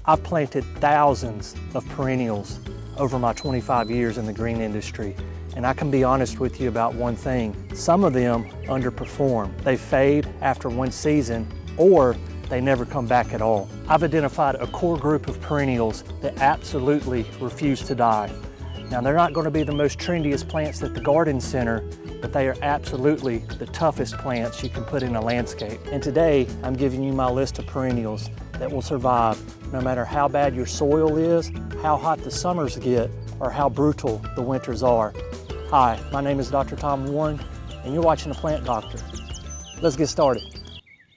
I've planted thousands of perennials over my 25 years in the green industry, and I can be honest with you about one thing. Some of them underperform. They fade after one season, or they never come back at all. I've identified a core group of perennials that absolutely refuse to die. Now, they're not going to be the most trendiest plants at the garden center, but they are absolutely the toughest plants you can put in a landscape. And today, I'm giving you my list of perennials that will survive no matter how bad your soil is, how hot the summers get, or how brutal the winters are. Hi, my name is Dr. Tom Warren, and you're watching The Plant Doctor. Let's get started.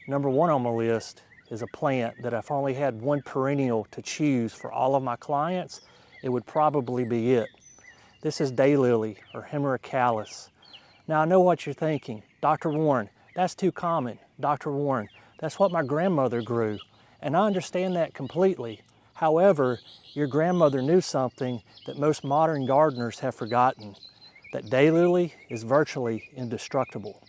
Number one on my list is a plant that if I only had one perennial to choose for all of my clients, it would probably be it. This is daylily, or Hemerocallis. Now I know what you're thinking. Dr. Warren, that's too common. Dr. Warren, that's what my grandmother grew. And I understand that completely. However, your grandmother knew something that most modern gardeners have forgotten, that daylily is virtually indestructible.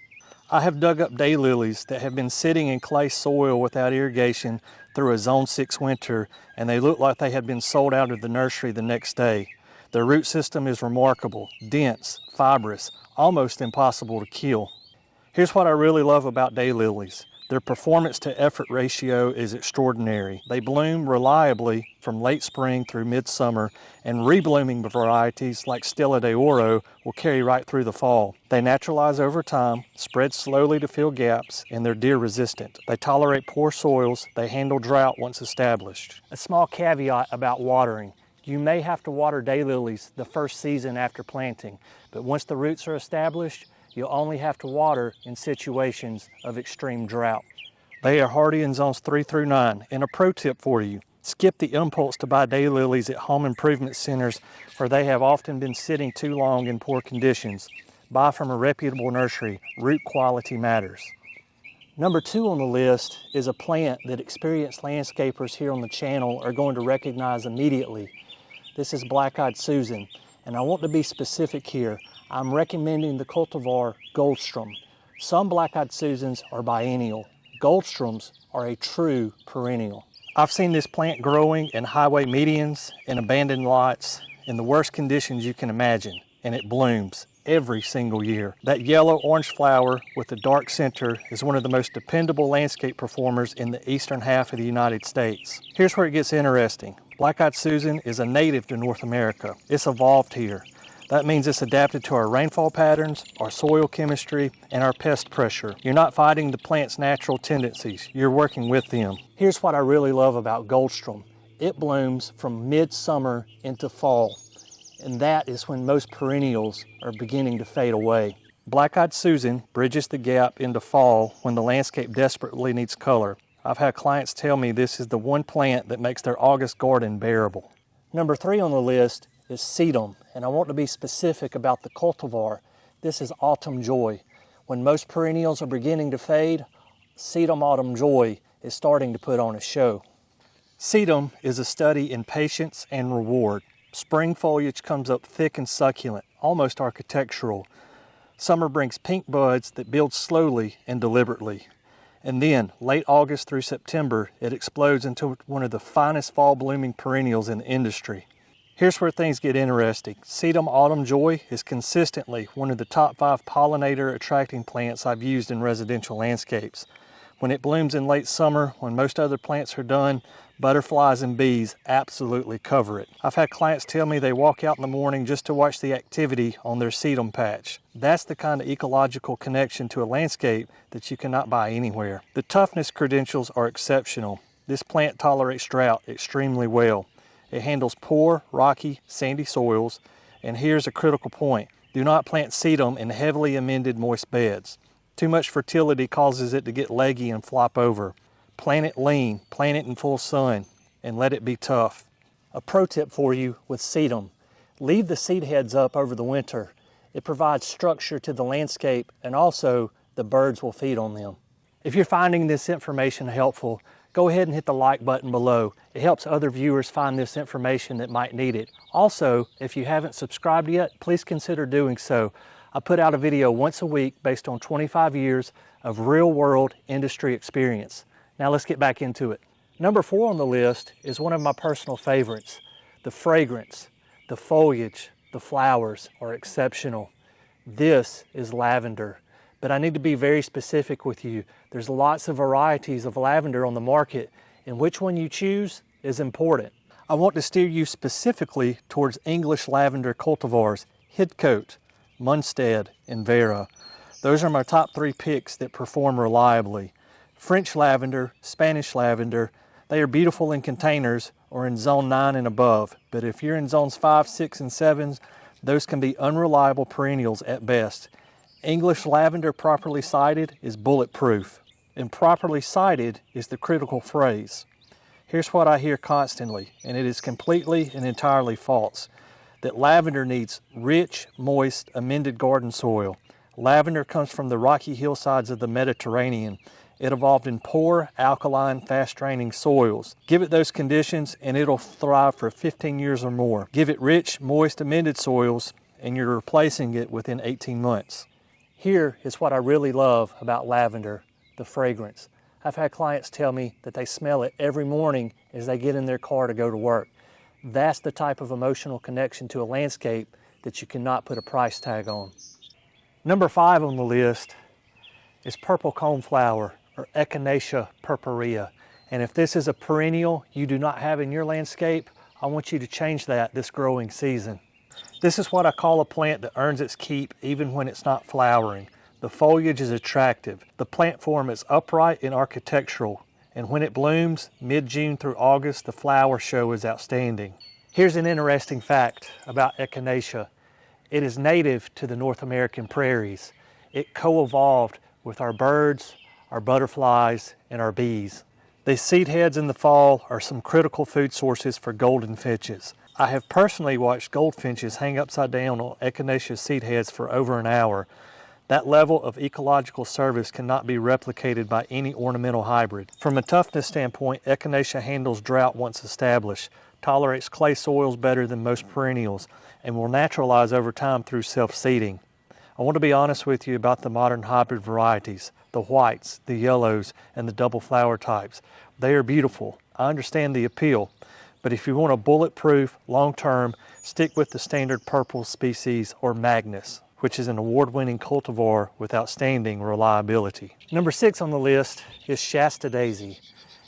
I have dug up daylilies that have been sitting in clay soil without irrigation through a Zone 6 winter, and they look like they had been sold out of the nursery the next day. Their root system is remarkable, dense, fibrous, almost impossible to kill. Here's what I really love about daylilies. Their performance to effort ratio is extraordinary. They bloom reliably from late spring through midsummer, and reblooming varieties like Stella de Oro will carry right through the fall. They naturalize over time, spread slowly to fill gaps, and they're deer resistant. They tolerate poor soils. They handle drought once established. A small caveat about watering. You may have to water daylilies the first season after planting, but once the roots are established, you'll only have to water in situations of extreme drought. They are hardy in zones 3 through 9. And a pro tip for you, skip the impulse to buy daylilies at home improvement centers where they have often been sitting too long in poor conditions. Buy from a reputable nursery. Root quality matters. Number two on the list is a plant that experienced landscapers here on the channel are going to recognize immediately. This is Black-Eyed Susan, and I want to be specific here. I'm recommending the cultivar Goldstrom. Some Black-Eyed Susans are biennial. Goldstroms are a true perennial. I've seen this plant growing in highway medians and abandoned lots in the worst conditions you can imagine, and it blooms every single year. That yellow-orange flower with the dark center is one of the most dependable landscape performers in the eastern half of the United States. Here's where it gets interesting. Black-Eyed Susan is a native to North America. It's evolved here. That means it's adapted to our rainfall patterns, our soil chemistry, and our pest pressure. You're not fighting the plant's natural tendencies, you're working with them. Here's what I really love about Goldstrom. It blooms from midsummer into fall, and that is when most perennials are beginning to fade away. Black-Eyed Susan bridges the gap into fall when the landscape desperately needs color. I've had clients tell me this is the one plant that makes their August garden bearable. Number three on the list is sedum, and I want to be specific about the cultivar. This is Autumn Joy. When most perennials are beginning to fade, sedum Autumn Joy is starting to put on a show. Sedum is a study in patience and reward. Spring foliage comes up thick and succulent, almost architectural. Summer brings pink buds that build slowly and deliberately. And then, late August through September, it explodes into one of the finest fall blooming perennials in the industry. Here's where things get interesting. Sedum Autumn Joy is consistently one of the top 5 pollinator attracting plants I've used in residential landscapes. When it blooms in late summer, when most other plants are done, butterflies and bees absolutely cover it. I've had clients tell me they walk out in the morning just to watch the activity on their sedum patch. That's the kind of ecological connection to a landscape that you cannot buy anywhere. The toughness credentials are exceptional. This plant tolerates drought extremely well. It handles poor, rocky, sandy soils, and here's a critical point. Do not plant sedum in heavily amended moist beds. Too much fertility causes it to get leggy and flop over. Plant it lean, plant it in full sun, and let it be tough. A pro tip for you with sedum. Leave the seed heads up over the winter. It provides structure to the landscape, and also the birds will feed on them. If you're finding this information helpful, go ahead and hit the like button below. It helps other viewers find this information that might need it. Also, if you haven't subscribed yet, please consider doing so. I put out a video once a week based on 25 years of real-world industry experience. Now let's get back into it. Number 4 on the list is one of my personal favorites. The fragrance, the foliage, the flowers are exceptional. This is lavender, but I need to be very specific with you. There's lots of varieties of lavender on the market, and which one you choose is important. I want to steer you specifically towards English lavender cultivars, Hidcote, Munstead, and Vera. Those are my top 3 picks that perform reliably. French lavender, Spanish lavender, they are beautiful in containers or in zone 9 and above, but if you're in zones 5, 6, and 7, those can be unreliable perennials at best. English lavender properly sited is bulletproof, and properly sited is the critical phrase. Here's what I hear constantly, and it is completely and entirely false, that lavender needs rich, moist, amended garden soil. Lavender comes from the rocky hillsides of the Mediterranean. It evolved in poor, alkaline, fast-draining soils. Give it those conditions and it'll thrive for 15 years or more. Give it rich, moist, amended soils and you're replacing it within 18 months. Here is what I really love about lavender, the fragrance. I've had clients tell me that they smell it every morning as they get in their car to go to work. That's the type of emotional connection to a landscape that you cannot put a price tag on. Number 5 on the list is purple coneflower, or Echinacea purpurea. And if this is a perennial you do not have in your landscape, I want you to change that this growing season. This is what I call a plant that earns its keep even when it's not flowering. The foliage is attractive. The plant form is upright and architectural. And when it blooms, mid-June through August, the flower show is outstanding. Here's an interesting fact about Echinacea. It is native to the North American prairies. It co-evolved with our birds, our butterflies, and our bees. These seed heads in the fall are some critical food sources for golden finches. I have personally watched goldfinches hang upside down on Echinacea seed heads for over an hour. That level of ecological service cannot be replicated by any ornamental hybrid. From a toughness standpoint, Echinacea handles drought once established, tolerates clay soils better than most perennials, and will naturalize over time through self-seeding. I want to be honest with you about the modern hybrid varieties, the whites, the yellows, and the double flower types. They are beautiful. I understand the appeal, but if you want a bulletproof, long-term, stick with the standard purple species or Magnus, which is an award-winning cultivar with outstanding reliability. Number 6 on the list is Shasta daisy,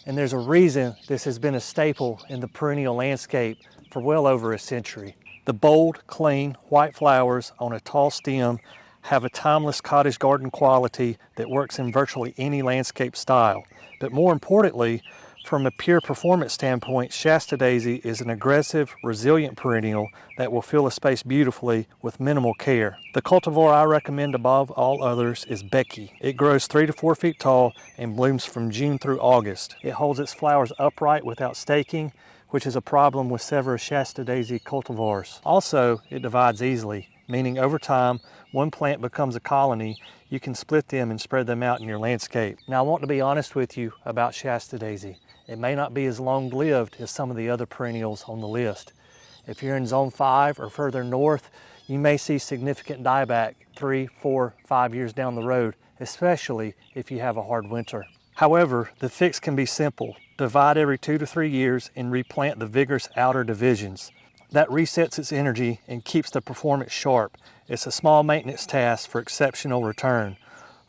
and there's a reason this has been a staple in the perennial landscape for well over a century. The bold, clean, white flowers on a tall stem have a timeless cottage garden quality that works in virtually any landscape style. But more importantly, from a pure performance standpoint, Shasta daisy is an aggressive, resilient perennial that will fill a space beautifully with minimal care. The cultivar I recommend above all others is Becky. It grows 3 to 4 feet tall and blooms from June through August. It holds its flowers upright without staking, which is a problem with several Shasta daisy cultivars. Also, it divides easily, meaning over time, one plant becomes a colony, you can split them and spread them out in your landscape. Now, I want to be honest with you about Shasta daisy. It may not be as long-lived as some of the other perennials on the list. If you're in zone 5 or further north, you may see significant dieback 3, 4, 5 years down the road, especially if you have a hard winter. However, the fix can be simple. Divide every 2 to 3 years and replant the vigorous outer divisions. That resets its energy and keeps the performance sharp. It's a small maintenance task for exceptional return.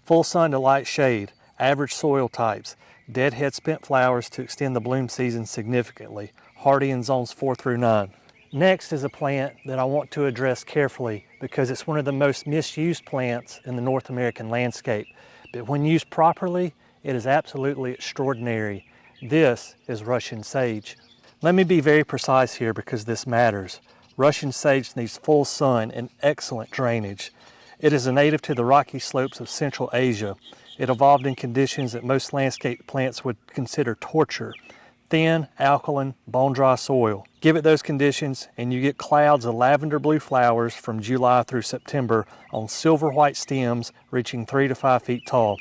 Full sun to light shade, average soil types, deadhead spent flowers to extend the bloom season significantly, hardy in zones 4 through 9. Next is a plant that I want to address carefully because it's one of the most misused plants in the North American landscape. But when used properly, it is absolutely extraordinary. This is Russian sage. Let me be very precise here because this matters. Russian sage needs full sun and excellent drainage. It is a native to the rocky slopes of Central Asia. It evolved in conditions that most landscape plants would consider torture. Thin, alkaline, bone-dry soil. Give it those conditions and you get clouds of lavender blue flowers from July through September on silver white stems reaching 3 to 5 feet tall.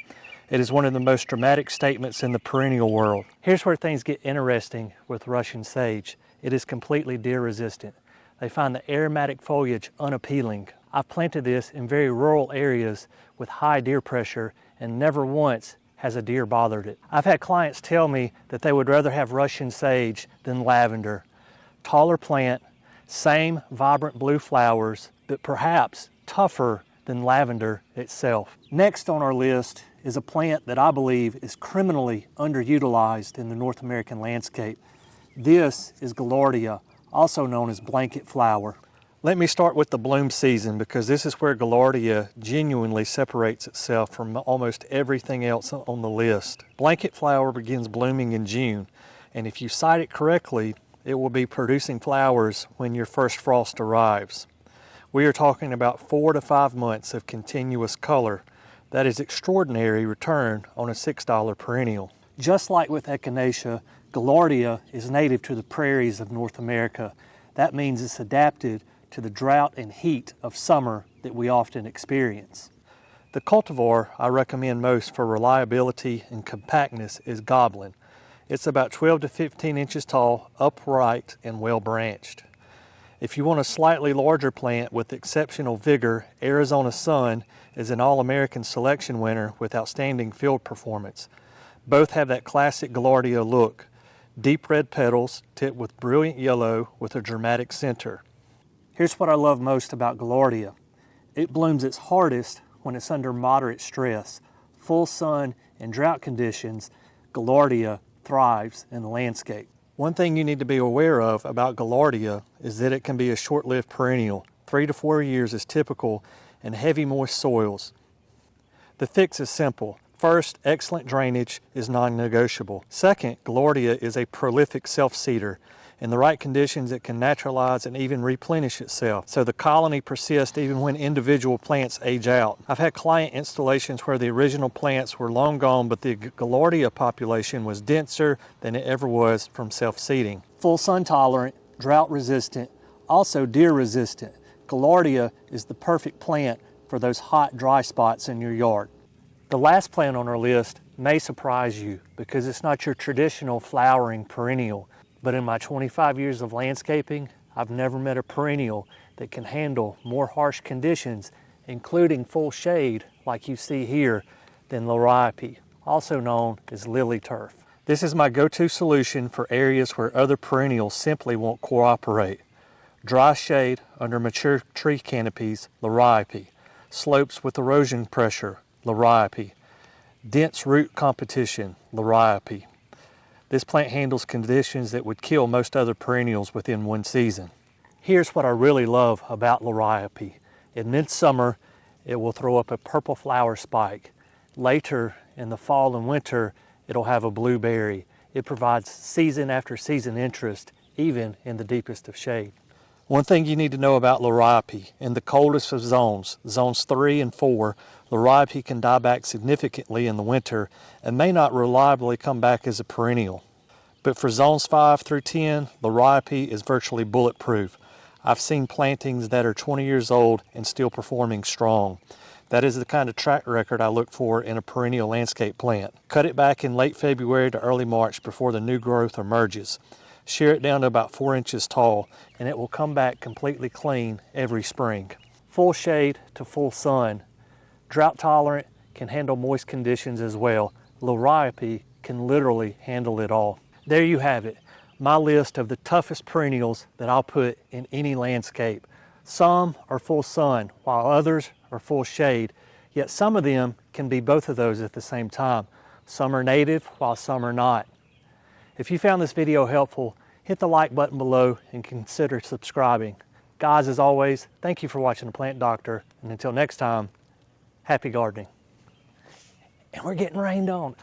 It is one of the most dramatic statements in the perennial world. Here's where things get interesting with Russian sage. It is completely deer resistant. They find the aromatic foliage unappealing. I've planted this in very rural areas with high deer pressure and never once has a deer bothered it. I've had clients tell me that they would rather have Russian sage than lavender. Taller plant, same vibrant blue flowers, but perhaps tougher than lavender itself. Next on our list is a plant that I believe is criminally underutilized in the North American landscape. This is Gaillardia, also known as blanket flower. Let me start with the bloom season, because this is where Gaillardia genuinely separates itself from almost everything else on the list. Blanket flower begins blooming in June, and if you site it correctly, it will be producing flowers when your first frost arrives. We are talking about 4 to 5 months of continuous color. That is extraordinary return on a $6 perennial. Just like with Echinacea, Gaillardia is native to the prairies of North America. That means it's adapted to the drought and heat of summer that we often experience. The cultivar I recommend most for reliability and compactness is Goblin. It's about 12 to 15 inches tall, upright, and well branched. If you want a slightly larger plant with exceptional vigor, Arizona Sun is an All-American selection winner with outstanding field performance. Both have that classic Gaillardia look, deep red petals tipped with brilliant yellow with a dramatic center. Here's what I love most about Gaillardia. It blooms its hardest when it's under moderate stress. Full sun and drought conditions, Gaillardia thrives in the landscape. One thing you need to be aware of about Gaillardia is that it can be a short-lived perennial. 3 to 4 years is typical in heavy moist soils. The fix is simple. First, excellent drainage is non-negotiable. Second, Gaillardia is a prolific self-seeder. In the right conditions, it can naturalize and even replenish itself, so the colony persists even when individual plants age out. I've had client installations where the original plants were long gone, but the Gaillardia population was denser than it ever was from self-seeding. Full sun tolerant, drought resistant, also deer resistant. Gaillardia is the perfect plant for those hot, dry spots in your yard. The last plant on our list may surprise you because it's not your traditional flowering perennial. But in my 25 years of landscaping, I've never met a perennial that can handle more harsh conditions, including full shade like you see here, than Liriope, also known as lily turf. This is my go-to solution for areas where other perennials simply won't cooperate. Dry shade under mature tree canopies, Liriope. Slopes with erosion pressure, Liriope. Dense root competition, Liriope. This plant handles conditions that would kill most other perennials within one season. Here's what I really love about Liriope. In midsummer, it will throw up a purple flower spike. Later in the fall and winter, it'll have a blue berry. It provides season after season interest, even in the deepest of shade. One thing you need to know about Liriope, in the coldest of zones, zones 3 and 4, Liriope can die back significantly in the winter and may not reliably come back as a perennial. But for zones 5 through 10, Liriope is virtually bulletproof. I've seen plantings that are 20 years old and still performing strong. That is the kind of track record I look for in a perennial landscape plant. Cut it back in late February to early March before the new growth emerges. Shear it down to about 4 inches tall, and it will come back completely clean every spring. Full shade to full sun. Drought tolerant, can handle moist conditions as well. Liriope can literally handle it all. There you have it, my list of the toughest perennials that I'll put in any landscape. Some are full sun, while others are full shade, yet some of them can be both of those at the same time. Some are native, while some are not. If you found this video helpful, hit the like button below and consider subscribing. Guys, as always, thank you for watching The Plant Doctor, and until next time, happy gardening. And we're getting rained on.